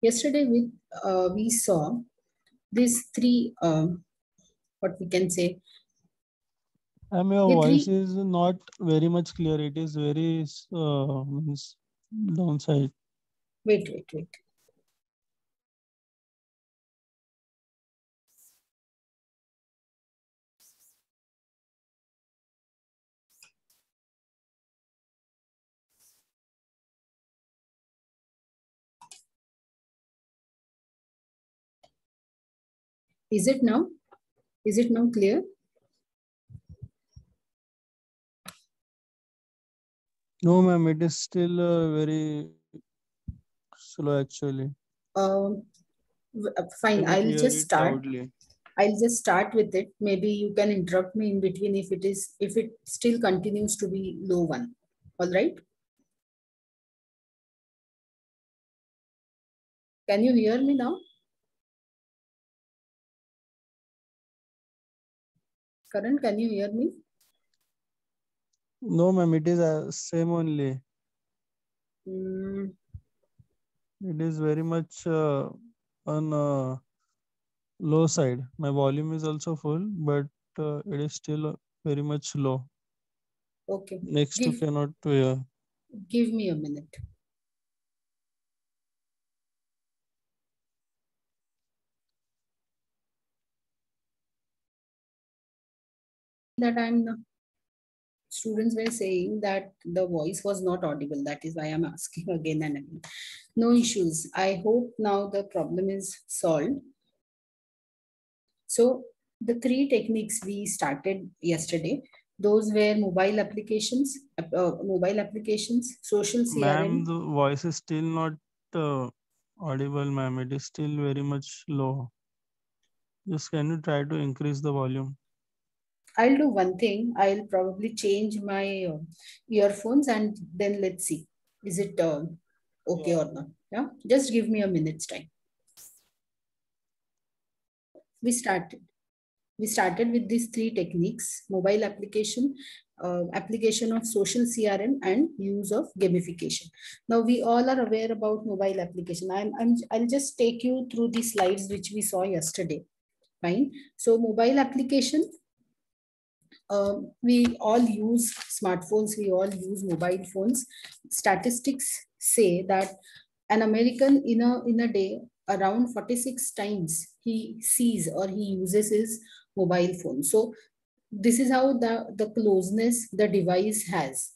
Yesterday we saw these three, what we can say, Your the voice three, is not very much clear. It is very means downside. wait. Is it now? Is it now clear? No, ma'am, it is still very slow actually. Um, Fine, Cannot hear it loudly. I'll just start with it. Maybe you can interrupt me in between if it still continues to be low one. All right. Can you hear me now? Karan, can you hear me? No, ma'am, it is same only. Mm, It is very much on low side. My volume is also full, but it is still very much low. okay. Next to Give cannot hear. give me a minute. That students were saying that the voice was not audible. That is why I'm asking again and again. No issues. I hope now the problem is solved. So the three techniques we started yesterday, those were mobile applications, social Ma'am, CRM. the voice is still not audible, ma'am. It is still very much low. Just can you try to increase the volume? I'll do one thing. I'll probably change my earphones and then let's see. Is it okay or not? Yeah. Just give me a minute's time. We started. We started with these three techniques: mobile application, application of social CRM, and use of gamification. Now we all are aware about mobile application. I'll just take you through the slides which we saw yesterday. Fine. So mobile application, we all use smartphones, we all use mobile phones. Statistics say that an American in a day around 46 times he sees or he uses his mobile phone. So this is how the closeness the device has,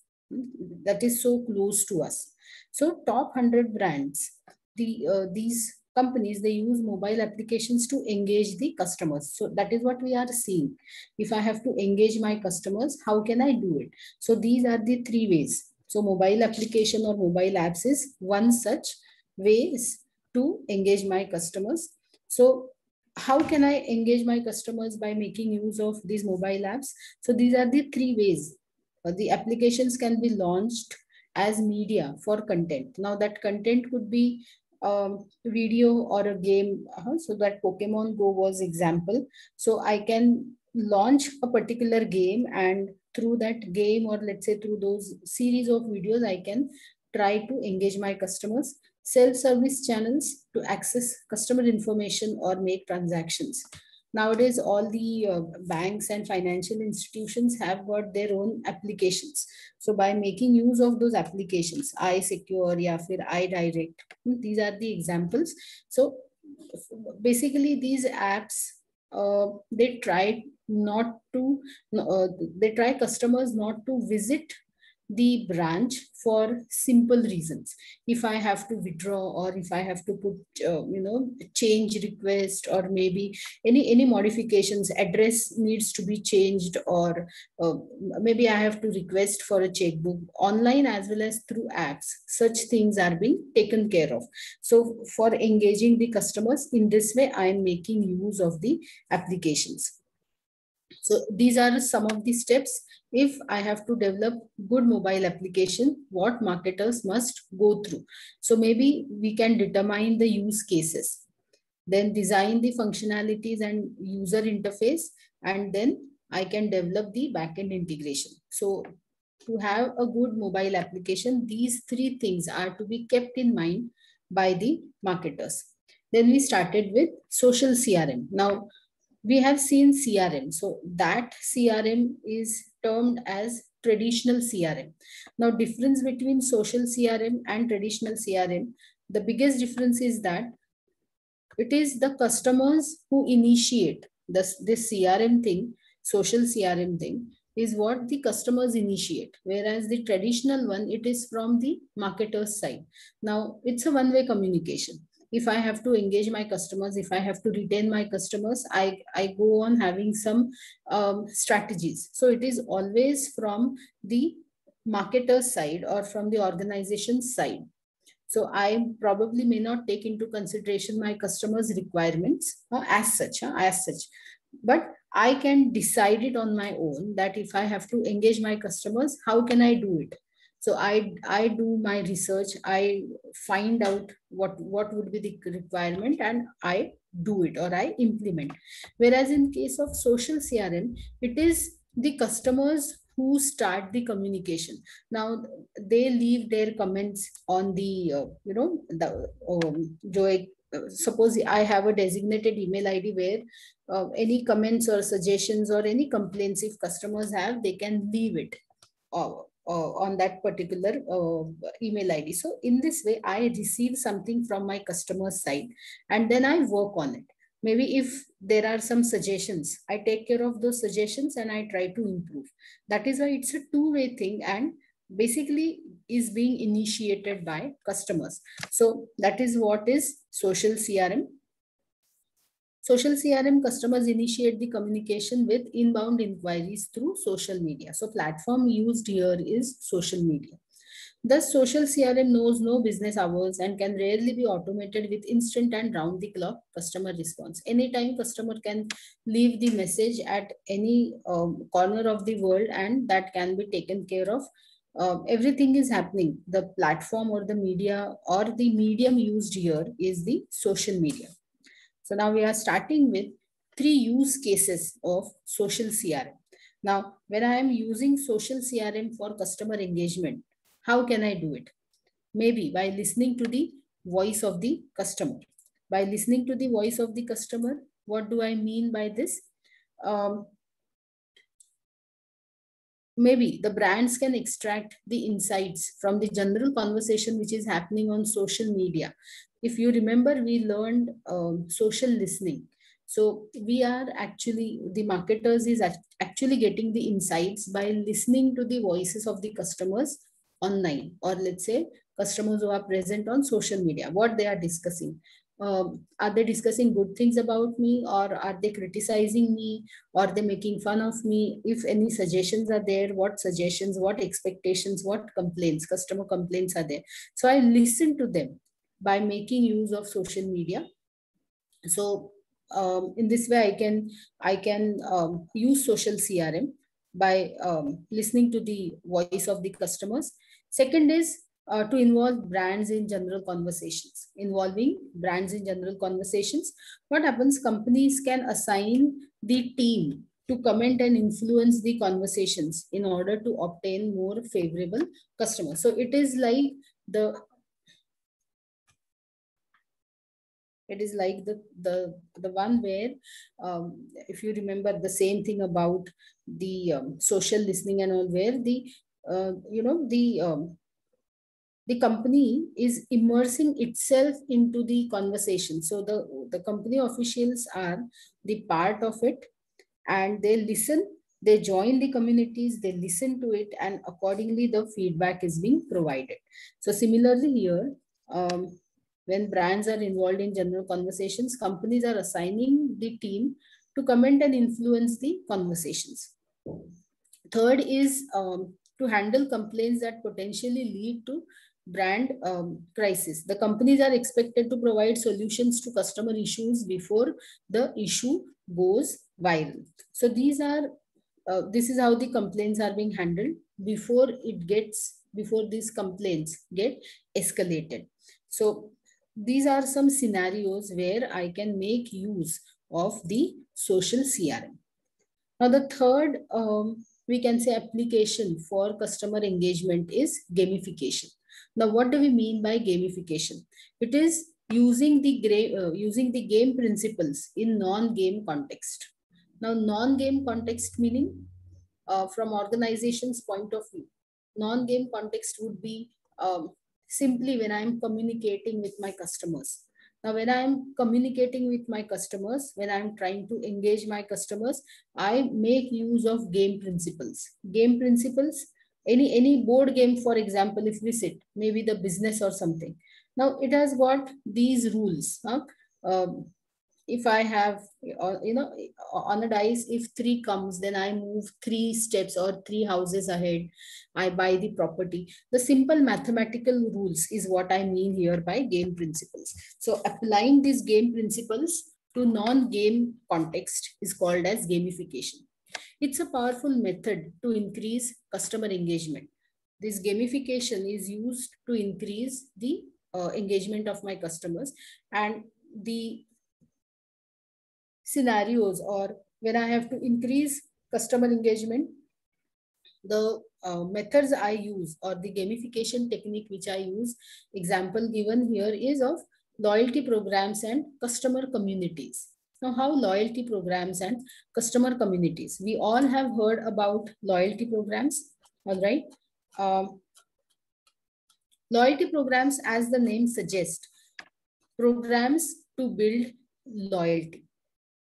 that is so close to us. So top 100 brands, these companies, they use mobile applications to engage the customers. So that is what we are seeing. If I have to engage my customers, how can I do it? So these are the three ways. So mobile application or mobile apps is one such ways to engage my customers. So how can I engage my customers by making use of these mobile apps? So these are the three ways. The applications can be launched as media for content. Now that content could be video or a game. So that Pokemon Go was example. So I can launch a particular game, and through that game, or let's say through those series of videos, I can try to engage my customers. Self-service channels to access customer information or make transactions. Nowadays, all the banks and financial institutions have got their own applications. So by making use of those applications, iSecure, या फिर iDirect, these are the examples. So basically, these apps, they try not to, they try customers not to visit the branch for simple reasons. If I have to withdraw, or if I have to put change request, or maybe any modifications, address needs to be changed, or uh, maybe I have to request for a checkbook online as well as through apps, such things are being taken care of. So for engaging the customers in this way, I am making use of the applications. So these are some of the steps. If I have to develop good mobile application, what marketers must go through. So maybe we can determine the use cases, then design the functionalities and user interface, and then I can develop the backend integration. So to have a good mobile application, these three things are to be kept in mind by the marketers. Then we started with social CRM. Now we have seen CRM. So that CRM is termed as traditional CRM. Now difference between social CRM and traditional CRM, the biggest difference is that it is the customers who initiate this CRM thing, social CRM thing is what the customers initiate. Whereas the traditional one, it is from the marketer's side. Now it's a one-way communication. If I have to engage my customers, if I have to retain my customers, I go on having some strategies. So it is always from the marketer's side or from the organization's side. So I probably may not take into consideration my customers' requirements as such. But I can decide it on my own that if I have to engage my customers, how can I do it? So I do my research, I find out what would be the requirement and I do it or I implement. Whereas in case of social CRM, it is the customers who start the communication. Now they leave their comments on the suppose I have a designated email ID where any comments or suggestions or any complaints if customers have, they can leave it on that particular email ID. So in this way, I receive something from my customer side and then I work on it. Maybe if there are some suggestions, I take care of those suggestions and I try to improve. That is why it's a two-way thing and basically is being initiated by customers. So that is what is social CRM. Social CRM customers initiate the communication with inbound inquiries through social media. So platform used here is social media. Thus, social CRM knows no business hours and can rarely be automated with instant and round-the-clock customer response. Anytime customer can leave the message at any corner of the world and that can be taken care of. Everything is happening. The platform or the media or the medium used here is the social media. So now we are starting with 3 use cases of social CRM. Now, when I am using social CRM for customer engagement, how can I do it? Maybe by listening to the voice of the customer. By listening to the voice of the customer, what do I mean by this? Maybe the brands can extract the insights from the general conversation which is happening on social media. If you remember, we learned social listening. So we are actually, the marketers is actually getting the insights by listening to the voices of the customers online, or let's say customers who are present on social media, what they are discussing. Are they discussing good things about me, or are they criticizing me, or are they making fun of me? If any suggestions are there, what suggestions, what expectations, what complaints, customer complaints are there? So I listen to them by making use of social media. So in this way, I can use social CRM by listening to the voice of the customers. Second is to involve brands in general conversations. Involving brands in general conversations. What happens? Companies can assign the team to comment and influence the conversations in order to obtain more favorable customers. So it is like the one where if you remember the same thing about the social listening and all, where the company is immersing itself into the conversation. So the company officials are the part of it and they listen, they join the communities, they listen to it, and accordingly the feedback is being provided. So similarly here, when brands are involved in general conversations, companies are assigning the team to comment and influence the conversations. Third is to handle complaints that potentially lead to brand crisis. The companies are expected to provide solutions to customer issues before the issue goes viral. So these are this is how the complaints are being handled before these complaints get escalated. So these are some scenarios where I can make use of the social CRM. Now the third we can say application for customer engagement is gamification. Now, what do we mean by gamification? It is using the game principles in non-game context. Now, non-game context meaning, from organization's point of view, non-game context would be simply when I'm communicating with my customers. Now, when I'm communicating with my customers, when I'm trying to engage my customers, I make use of game principles. Game principles, any board game, for example, if we sit, maybe the business or something. Now, it has got these rules. Um, if I have, on a dice, if 3 comes, then I move 3 steps or 3 houses ahead. I buy the property. The simple mathematical rules is what I mean here by game principles. So applying these game principles to non-game context is called as gamification. It's a powerful method to increase customer engagement. This gamification is used to increase the engagement of my customers, and the scenarios, or when I have to increase customer engagement, the methods I use or the gamification technique which I use, example given here is of loyalty programs and customer communities. Now, how loyalty programs and customer communities? We all have heard about loyalty programs, all right? Loyalty programs, as the name suggests, programs to build loyalty.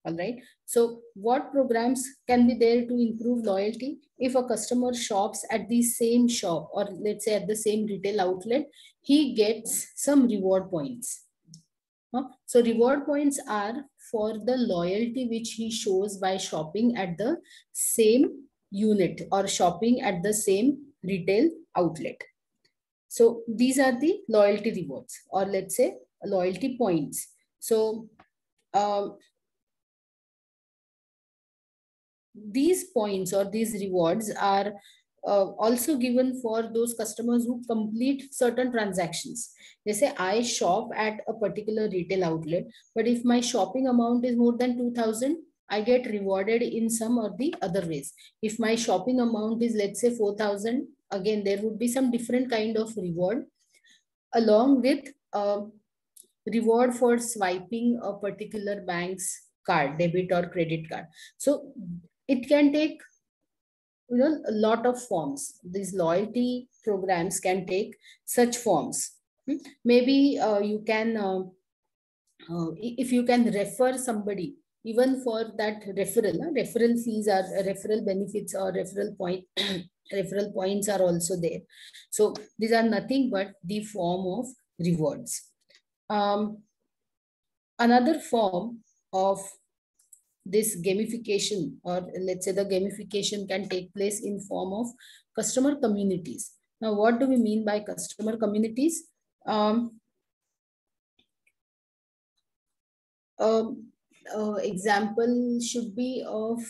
All right. So what programs can be there to improve loyalty? If a customer shops at the same shop, or let's say at the same retail outlet, he gets some reward points. So reward points are for the loyalty which he shows by shopping at the same unit or shopping at the same retail outlet. So these are the loyalty rewards, or let's say loyalty points. So these points or these rewards are also given for those customers who complete certain transactions. They say I shop at a particular retail outlet, but if my shopping amount is more than 2,000, I get rewarded in some or the other ways. If my shopping amount is, let's say, 4,000, again, there would be some different kind of reward, along with reward for swiping a particular bank's card, debit or credit card. So it can take a lot of forms. These loyalty programs can take such forms. Maybe you can, if you can refer somebody, even for that referral, referral fees are referral benefits or referral point referral points are also there. So these are nothing but the form of rewards. Another form of this gamification, or let's say the gamification, can take place in form of customer communities. Now, what do we mean by customer communities? Example should be of,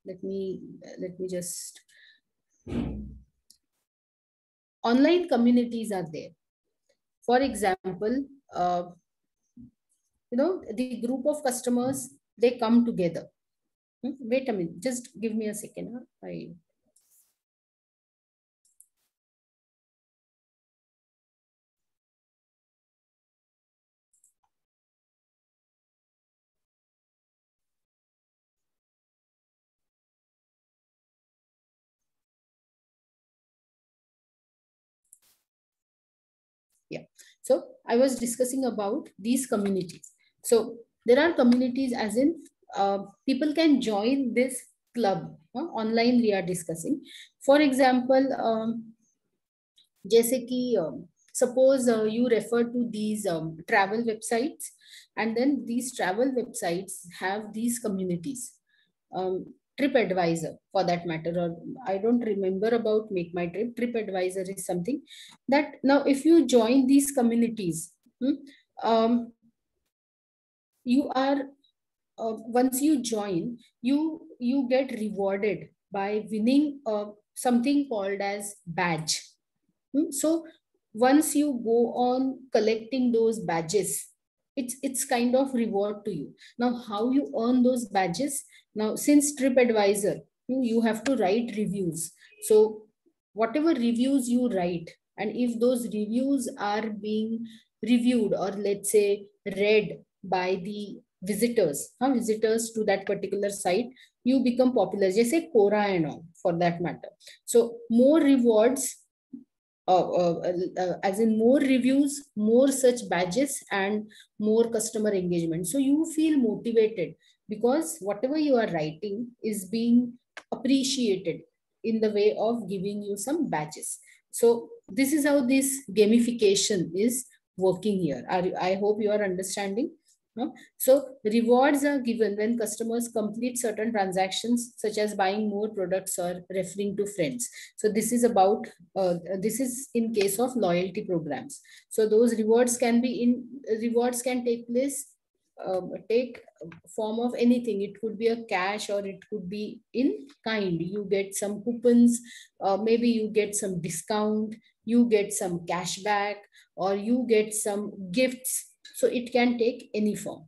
let me just, online communities are there. For example, the group of customers, they come together. Wait a minute, just give me a second. Yeah. So I was discussing about these communities. So there are communities, as in people can join this club. Online we are discussing. For example, जैसे कि suppose you refer to these travel websites, and then these travel websites have these communities. TripAdvisor, for that matter, or I don't remember about Make My Trip. TripAdvisor is something that, now if you join these communities, you are, once you join, you get rewarded by winning something called as badge. So once you go on collecting those badges, it's kind of reward to you. Now, how you earn those badges? Now, since TripAdvisor, you have to write reviews. So whatever reviews you write, And if those reviews are being reviewed, or let's say read by the visitors to that particular site, you become popular. Just say Quora and all, for that matter. So more rewards, as in more reviews, more such badges, and more customer engagement. So you feel motivated because whatever you are writing is being appreciated in the way of giving you some badges. So this is how this gamification is working here. I hope you are understanding. No? So rewards are given when customers complete certain transactions, such as buying more products or referring to friends. So this is about this is in case of loyalty programs. So those rewards can take place, take form of anything. It could be a cash, or it could be in kind. You get some coupons, maybe you get some discount, you get some cashback, or you get some gifts. So it can take any form.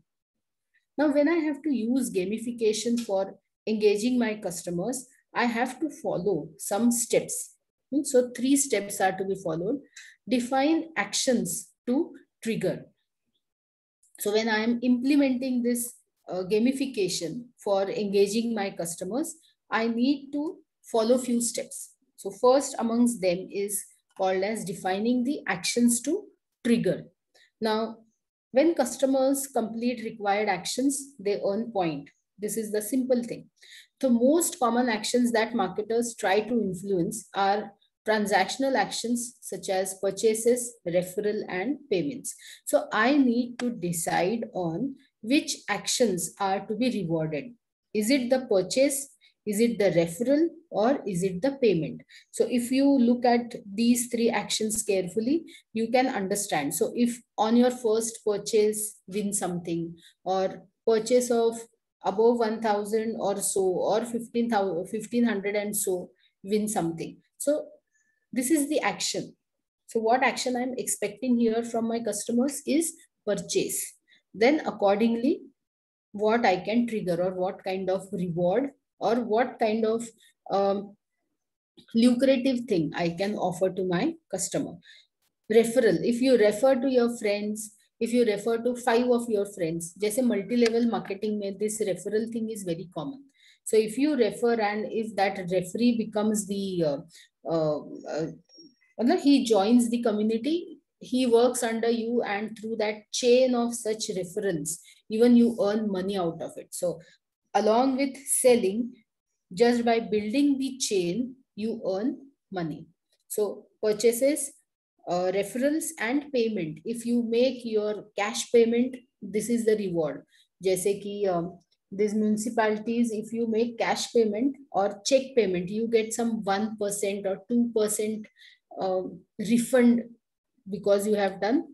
Now, when I have to use gamification for engaging my customers, I have to follow some steps. So three steps are to be followed. Define actions to trigger. So when I am implementing this gamification for engaging my customers, I need to follow few steps. So first amongst them is called as defining the actions to trigger. Now, when customers complete required actions, they earn point. This is the simple thing. The most common actions that marketers try to influence are transactional actions such as purchases, referral, and payments. So I need to decide on which actions are to be rewarded. Is it the purchase? Is it the referral, or is it the payment? So if you look at these three actions carefully, you can understand. So if on your first purchase, win something, or purchase of above 1,000 or so, or 15,000, 1,500 and so, win something. So this is the action. So what action I'm expecting here from my customers is purchase. Then accordingly, what I can trigger, or what kind of reward, or what kind of lucrative thing I can offer to my customer. Referral, if you refer to your friends, if you refer to 5 of your friends, जैसे multi-level marketing में this referral thing is very common. So if you refer, and if that referee becomes the he joins the community, he works under you, and through that chain of such referrals, even you earn money out of it. So along with selling, just by building the chain, you earn money. So purchases, referrals, and payment. If you make your cash payment, this is the reward. जैसे कि these municipalities, if you make cash payment or check payment, you get some 1% or 2% refund, because you have done,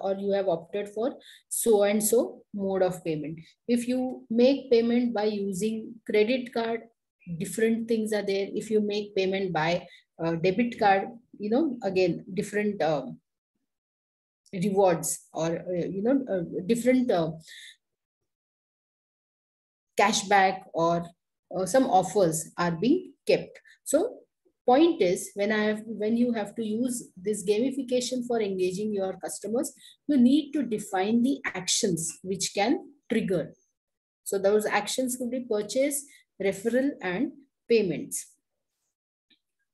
or you have opted for so and so mode of payment. If you make payment by using credit card, different things are there. If you make payment by debit card, again, different rewards, or different cashback, or some offers are being kept. So point is, when you have to use this gamification for engaging your customers, you need to define the actions which can trigger. So those actions could be purchase, referral, and payments.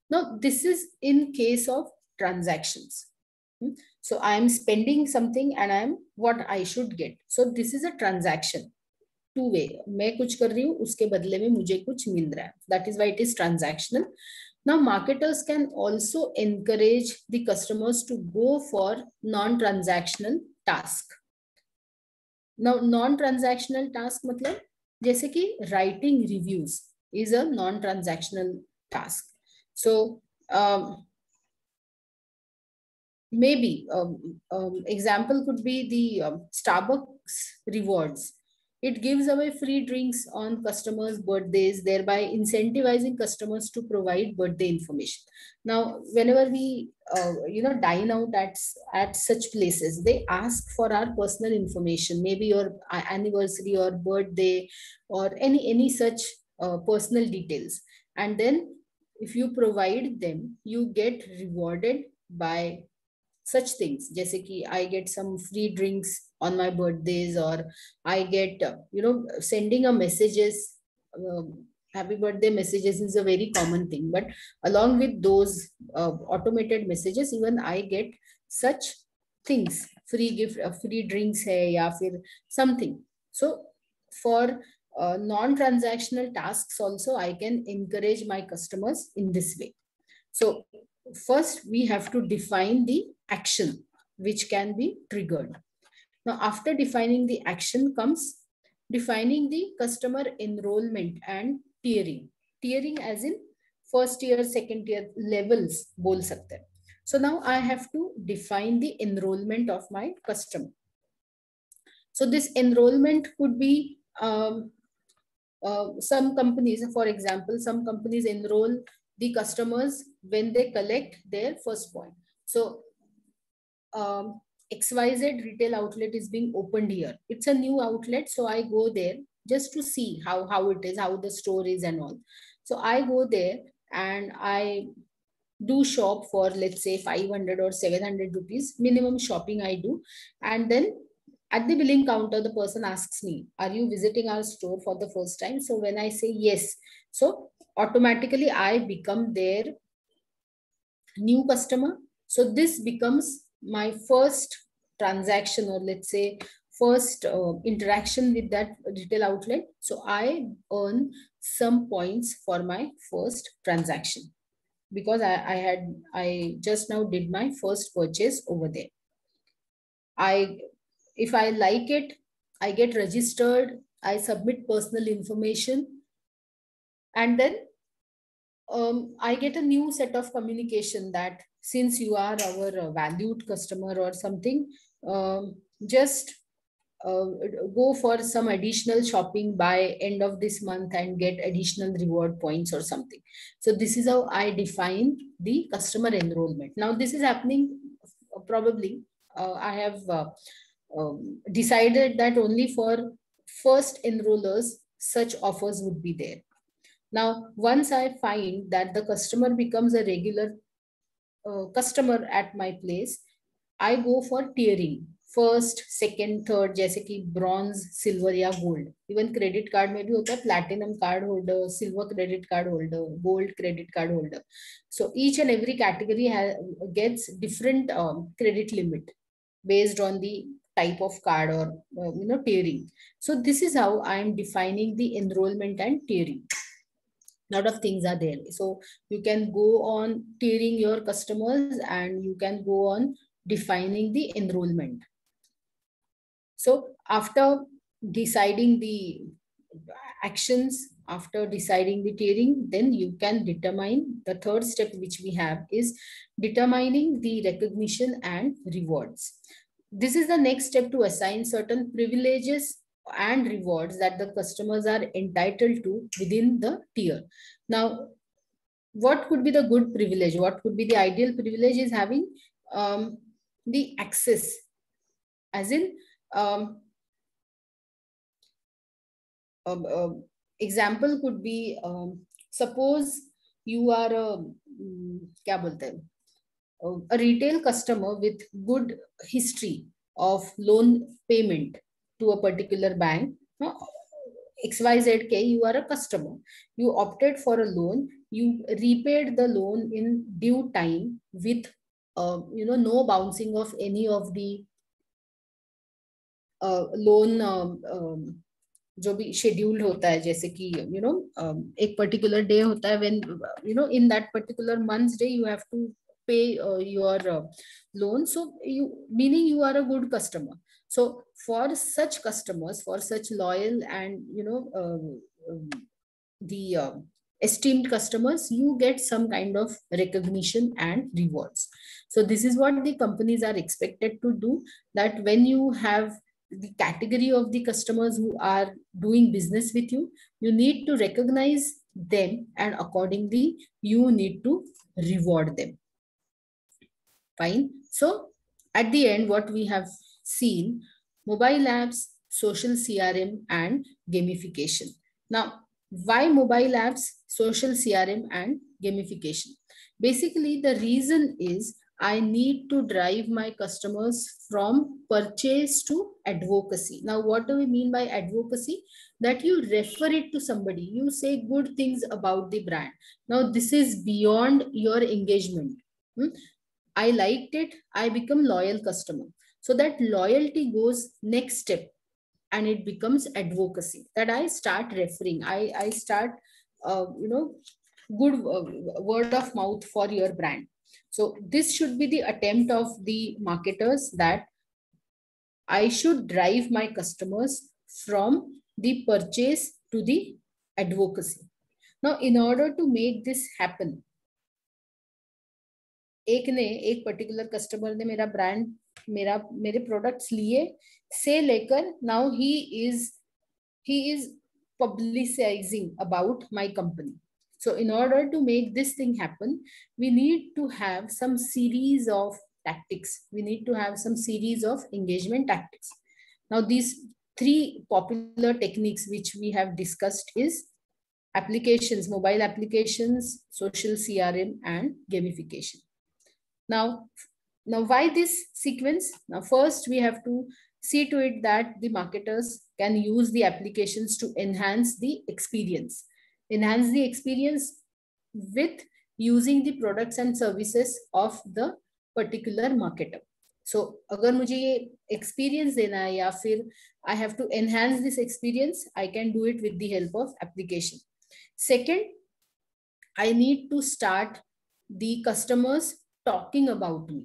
Now, this is in case of transactions. So I am spending something, and I am what I should get. So this is a transaction. Two way. मैं कुछ कर रही हूँ, उसके बदले में मुझे कुछ मिल रहा है. That is why it is transactional. Now, marketers can also encourage the customers to go for non-transactional task. Now, non-transactional task मतलब जैसे कि writing reviews is a non-transactional task. So maybe example could be the Starbucks rewards. It gives away free drinks on customers' birthdays, thereby incentivizing customers to provide birthday information. Now, whenever we dine out at such places, they ask for our personal information, maybe your anniversary or birthday, or any such personal details. And then if you provide them, you get rewarded by such things. जैसे कि I get some free drinks on my birthdays, or I get, sending a messages, happy birthday messages is a very common thing. But along with those automated messages, even I get such things, free gift, free drinks hai ya fir something. So for non-transactional tasks also, I can encourage my customers in this way. So first we have to define the action which can be triggered. Now, after defining the action comes defining the customer enrollment and tiering. Tiering as in first tier, second tier levels bol sakte hain. So now I have to define the enrollment of my customer. So this enrollment could be some companies, for example, some companies enroll the customers when they collect their first point. So XYZ retail outlet is being opened here. It's a new outlet, so I go there just to see how it is, how the store is and all. So I go there and I do shop for, let's say, 500 or 700 rupees minimum shopping I do. And then at the billing counter, the person asks me, are you visiting our store for the first time? So when I say yes, so automatically I become their new customer. So this becomes my first transaction, or let's say first interaction with that retail outlet. So I earn some points for my first transaction because I just now did my first purchase over there. If I like it, I get registered, I submit personal information, and then I get a new set of communication that since you are our valued customer or something, just uh, go for some additional shopping by end of this month and get additional reward points or something. So this is how I define the customer enrollment. Now this is happening probably. I have decided that only for first enrollers such offers would be there. Now, once I find that the customer becomes a regular customer at my place, I go for tiering. First, second, third, जैसे कि bronze, silver या gold. Even credit card में भी होता है platinum card holder, silver credit card holder, gold credit card holder. So each and every category gets different credit limit based on the type of card or tiering. So this is how I am defining the enrollment and tiering. Lot of things are there. So you can go on tiering your customers and you can go on defining the enrollment. So after deciding the actions, after deciding the tiering, then you can determine the third step which we have is determining the recognition and rewards. This is the next step to assign certain privileges and rewards that the customers are entitled to within the tier. Now, what could be the good privilege? What could be the ideal privilege is having the access, as in example could be suppose you are क्या बोलते हैं, a retail customer with good history of loan payment to a particular bank. XYZK, you are a customer. You opted for a loan. You repaid the loan in due time with, no bouncing of any of the loan जो भी schedule होता है, जैसे कि एक particular day होता है when in that particular month's day you have to pay your loan. So meaning you are a good customer. So for such customers, for such loyal and the esteemed customers, you get some kind of recognition and rewards. So this is what the companies are expected to do, that when you have the category of the customers who are doing business with you, you need to recognize them and accordingly you need to reward them. Fine. So at the end, what we have seen, mobile apps, social CRM and gamification. Now, why mobile apps, social CRM and gamification? Basically, the reason is I need to drive my customers from purchase to advocacy. Now, what do we mean by advocacy? That you refer it to somebody, you say good things about the brand. Now, this is beyond your engagement. Hmm? I liked it, I become loyal customer. So that loyalty goes next step and it becomes advocacy, that I start referring, I start, good word of mouth for your brand. So this should be the attempt of the marketers, that I should drive my customers from the purchase to the advocacy. Now, in order to make this happen, एक particular customer ने मेरा brand, मेरे products लिए से लेकर, now he is publicizing about my company. So in order to make this thing happen, we need to have some series of tactics. We need to have some series of engagement tactics. Now, these three popular techniques which we have discussed is applications, mobile applications, social CRM, and gamification. Now, why this sequence? Now, first we have to see to it that the marketers can use the applications to enhance the experience. Enhance the experience with using the products and services of the particular marketer. So, अगर मुझे ये experience देना है या फिर I have to enhance this experience, I can do it with the help of application. Second, I need to start the customers talking about me.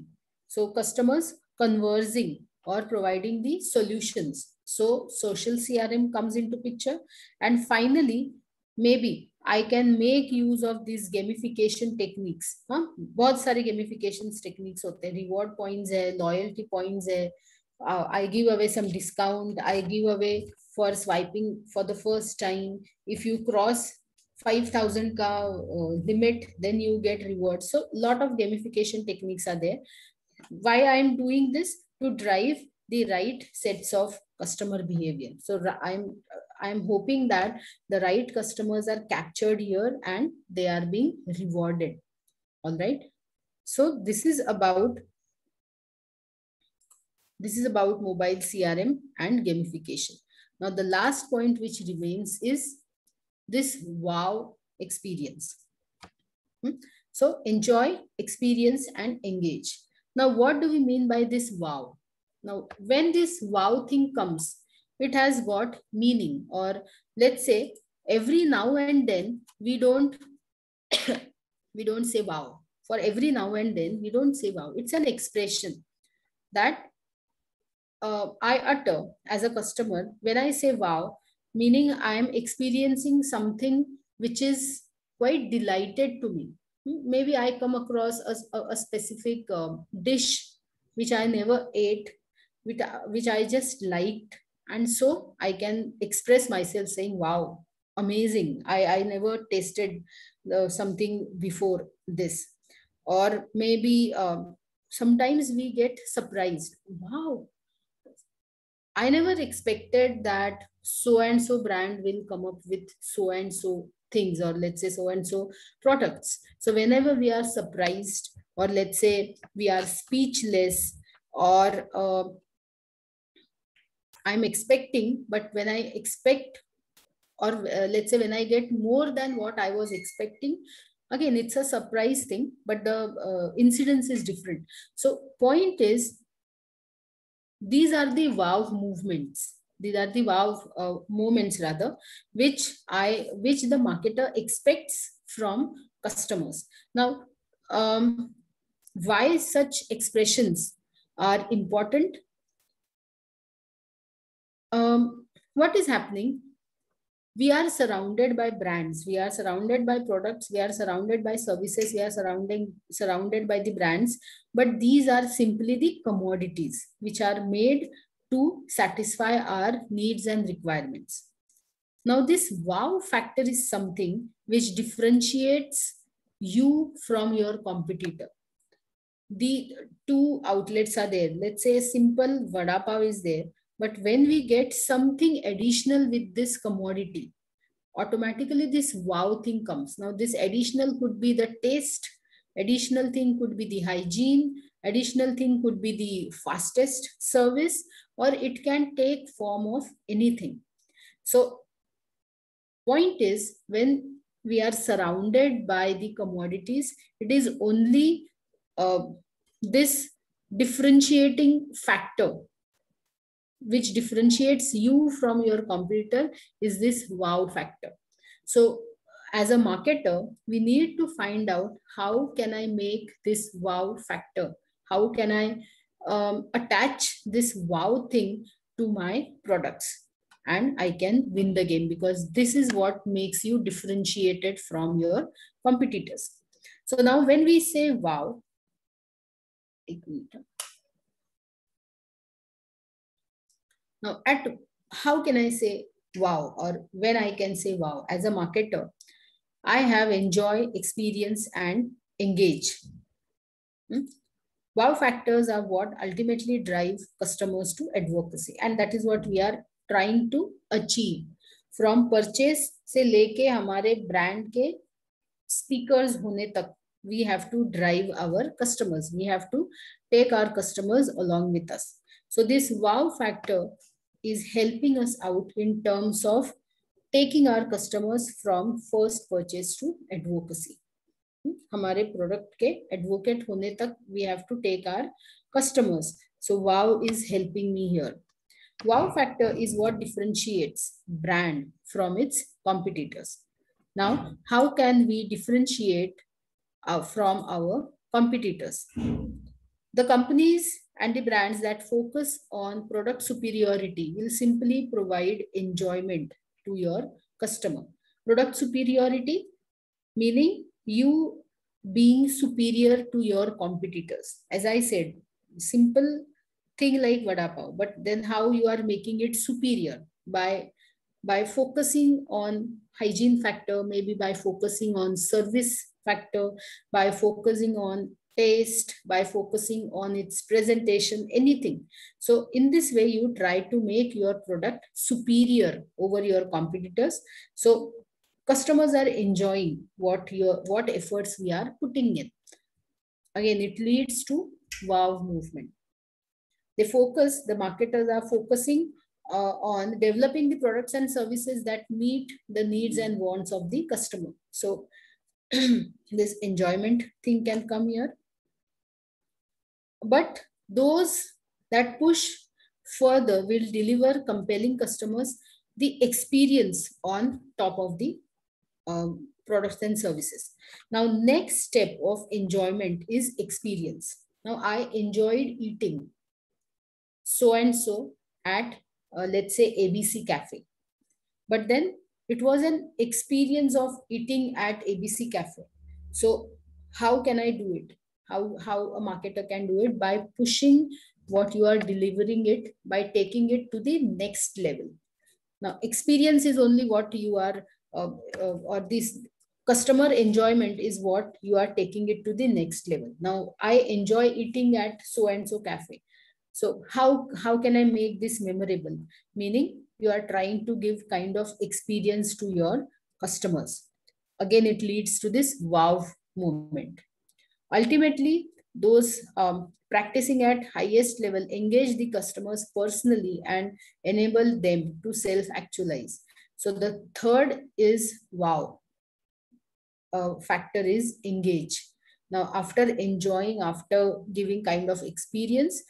So customers conversing or providing the solutions. So social CRM comes into picture. And finally, maybe I can make use of these gamification techniques. बहुत सारे gamification techniques होते हैं, reward points है, loyalty points है, I give away some discount, I give away for swiping for the first time. If you cross 5,000 ka limit, then you get rewards. So lot of gamification techniques are there. Why I am doing this? To drive the right sets of customer behavior. So I'm hoping that the right customers are captured here and they are being rewarded. All right. So this is about mobile CRM and gamification. Now the last point which remains is this wow experience. So enjoy, experience, and engage. Now, what do we mean by this wow? Now, when this wow thing comes, it has got meaning, or let's say every now and then we don't we don't say wow. For every now and then we don't say wow. It's an expression that I utter as a customer when I say wow, meaning I am experiencing something which is quite delighted to me. Maybe I come across a specific dish which I never ate, which I just liked. And so I can express myself saying, wow, amazing. I never tasted something before this. Or maybe sometimes we get surprised. Wow, I never expected that so and so brand will come up with so and so things, or let's say so and so products. So whenever we are surprised, or let's say we are speechless, or I'm expecting, but when I expect, or let's say when I get more than what I was expecting, again, it's a surprise thing, but the incidence is different. So point is, these are the wow movements. These are the wow moments rather, which the marketer expects from customers. Now, why such expressions are important? What is happening? We are surrounded by brands, we are surrounded by products, we are surrounded by services, we are surrounded by the brands, but these are simply the commodities which are made to satisfy our needs and requirements. Now, this wow factor is something which differentiates you from your competitor. The two outlets are there. Let's say a simple vada pav is there, but when we get something additional with this commodity, automatically this wow thing comes. Now, this additional could be the taste, Additional thing could be the hygiene. Additional thing could be the fastest service, or it can take form of anything. So point is, when we are surrounded by the commodities, it is only this differentiating factor which differentiates you from your competitor is this wow factor. So as a marketer, we need to find out how can I make this wow factor? How can I attach this wow thing to my products? And I can win the game, because this is what makes you differentiated from your competitors. So now when we say wow, now how can I say wow, or when I can say wow? As a marketer, I have enjoy, experience, and engage. Wow factors are what ultimately drive customers to advocacy, and that is what we are trying to achieve. From purchase से लेके हमारे brand के speakers होने तक, we have to drive our customers. We have to take our customers along with us. So this wow factor is helping us out in terms of taking our customers from first purchase to advocacy. हमारे product के advocate होने तक we have to take our customers. So wow is helping me here. Wow factor is what differentiates brand from its competitors. Now, how can we differentiate from our competitors? The companies and the brands that focus on product superiority will simply provide enjoyment to your customer. Product superiority meaning you being superior to your competitors. As I said, simple thing like vada pav, but then how you are making it superior by focusing on hygiene factor, maybe by focusing on service factor, by focusing on taste, by focusing on its presentation, anything. So in this way, you try to make your product superior over your competitors. So customers are enjoying what efforts we are putting in. Again, it leads to wow movement. The marketers are focusing on developing the products and services that meet the needs and wants of the customer. So this enjoyment thing can come here. But those that push further will deliver compelling customers the experience on top of the products and services. Now, next step of enjoyment is experience. Now, I enjoyed eating so and so at, let's say, ABC Cafe. But then it was an experience of eating at ABC Cafe. So how can I do it? How a marketer can do it? By pushing what you are delivering it, by taking it to the next level. Now, experience is only what you are, or this customer enjoyment is what you are taking it to the next level. Now, I enjoy eating at so and so cafe. So how can I make this memorable? Meaning you are trying to give kind of experience to your customers. Again, it leads to this wow moment. Ultimately, those practicing at highest level engage the customers personally and enable them to self-actualize. So the third is wow factor is engage. Now, after enjoying, after giving kind of experience,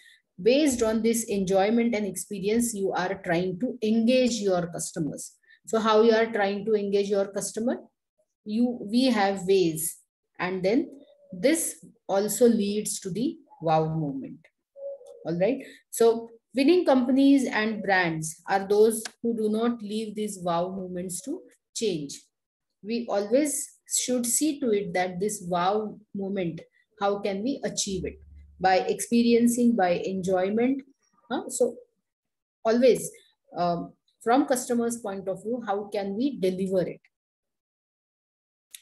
based on this enjoyment and experience, you are trying to engage your customers. So how you are trying to engage your customer? We have ways, and then this also leads to the wow moment. All right. So winning companies and brands are those who do not leave these wow moments to change. We always should see to it that this wow moment, how can we achieve it? By experiencing, by enjoyment. So always from customers' point of view, how can we deliver it?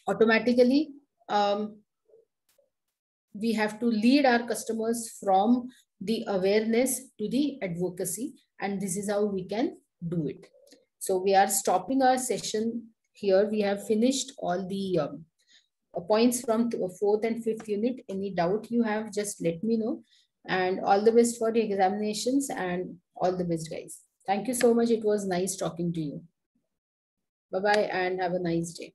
Automatically, we have to lead our customers from the awareness to the advocacy, and this is how we can do it. So we are stopping our session here. We have finished all the points from fourth and fifth unit. Any doubt you have, just let me know. And all the best for the examinations, and all the best, guys. Thank you so much. It was nice talking to you. Bye bye, and have a nice day.